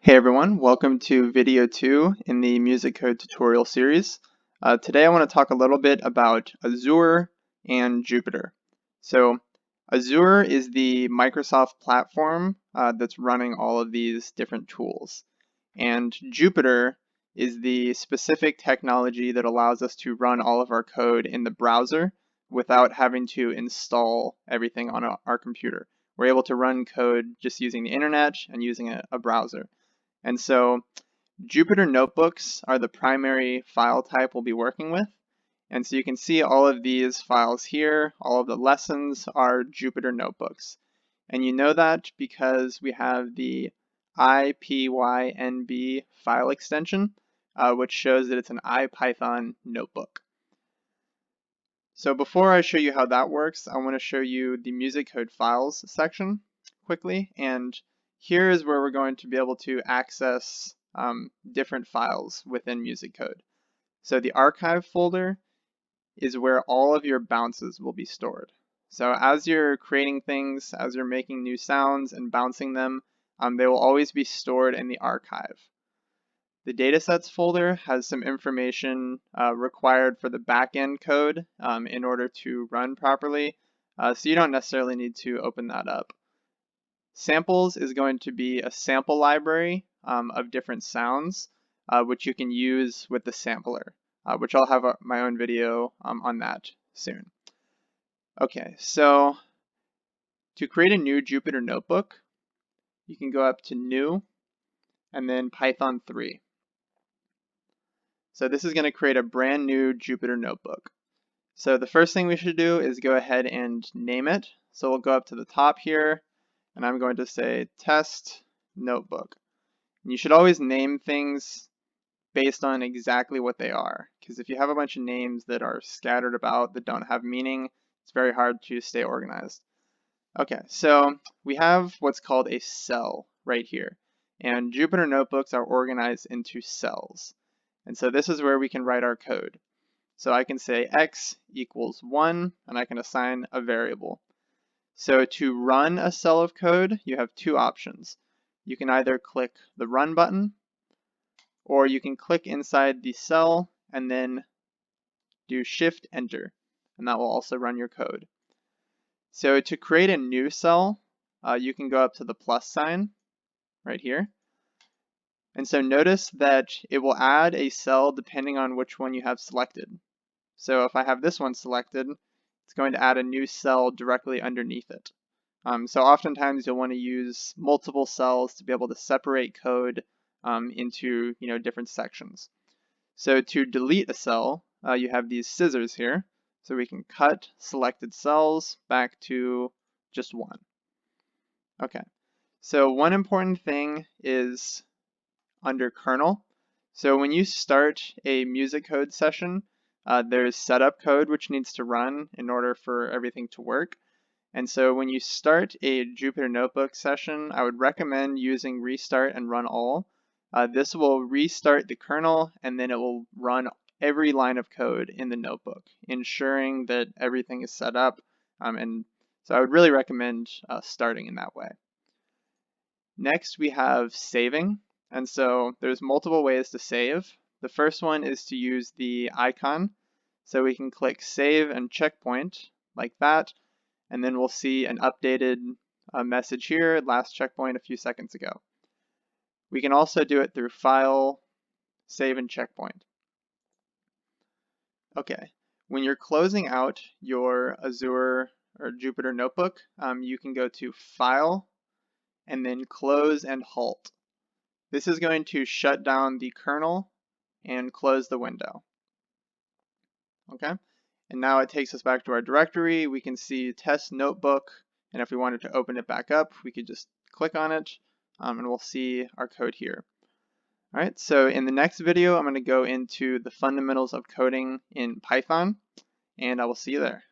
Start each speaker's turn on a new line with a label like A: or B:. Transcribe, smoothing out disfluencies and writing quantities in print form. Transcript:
A: Hey everyone, welcome to video 2 in the MusiCode tutorial series. Today I want to talk a little bit about Azure and Jupyter. So Azure is the Microsoft platform that's running all of these different tools. And Jupyter is the specific technology that allows us to run all of our code in the browser without having to install everything on our computer. We're able to run code just using the internet and using a browser. And so Jupyter Notebooks are the primary file type we'll be working with. And so you can see all of these files here, all of the lessons are Jupyter Notebooks. And you know that because we have the IPYNB file extension, which shows that it's an IPython notebook. So before I show you how that works, I want to show you the MusiCode files section quickly. And here is where we're going to be able to access different files within MusiCode. So the archive folder is where all of your bounces will be stored. So as you're creating things, as you're making new sounds and bouncing them, they will always be stored in the archive. The datasets folder has some information required for the backend code in order to run properly, so you don't necessarily need to open that up. Samples is going to be a sample library of different sounds, which you can use with the sampler, which I'll have my own video on that soon. Okay, so to create a new Jupyter notebook, you can go up to New, and then Python 3. So this is going to create a brand new Jupyter notebook. So the first thing we should do is go ahead and name it. So we'll go up to the top here, and I'm going to say test notebook. And you should always name things based on exactly what they are, because if you have a bunch of names that are scattered about that don't have meaning, it's very hard to stay organized. Okay, so we have what's called a cell right here, and Jupyter notebooks are organized into cells. And so this is where we can write our code. So I can say x equals 1, and I can assign a variable. So to run a cell of code, you have two options. You can either click the run button, or you can click inside the cell and then do shift enter, and that will also run your code. So to create a new cell, you can go up to the plus sign right here. And so notice that it will add a cell depending on which one you have selected. So if I have this one selected, it's going to add a new cell directly underneath it. So oftentimes you'll want to use multiple cells to be able to separate code into different sections. So to delete a cell, you have these scissors here. So we can cut selected cells back to just one. Okay, so one important thing is under kernel. So when you start a MusiCode session, there's setup code which needs to run in order for everything to work. And so when you start a Jupyter Notebook session, I would recommend using restart and run all. This will restart the kernel, and then it will run every line of code in the notebook, ensuring that everything is set up. And so I would really recommend starting in that way. Next, we have saving. And so there's multiple ways to save. The first one is to use the icon. So we can click save and checkpoint like that. And then we'll see an updated message here, last checkpoint a few seconds ago. We can also do it through File, Save and Checkpoint. Okay, when you're closing out your Azure or Jupyter notebook, you can go to File and then Close and Halt. This is going to shut down the kernel and close the window. Okay, and now it takes us back to our directory. We can see test notebook, and if we wanted to open it back up, we could just click on it, and we'll see our code here. All right, so in the next video, I'm going to go into the fundamentals of coding in Python, and I will see you there.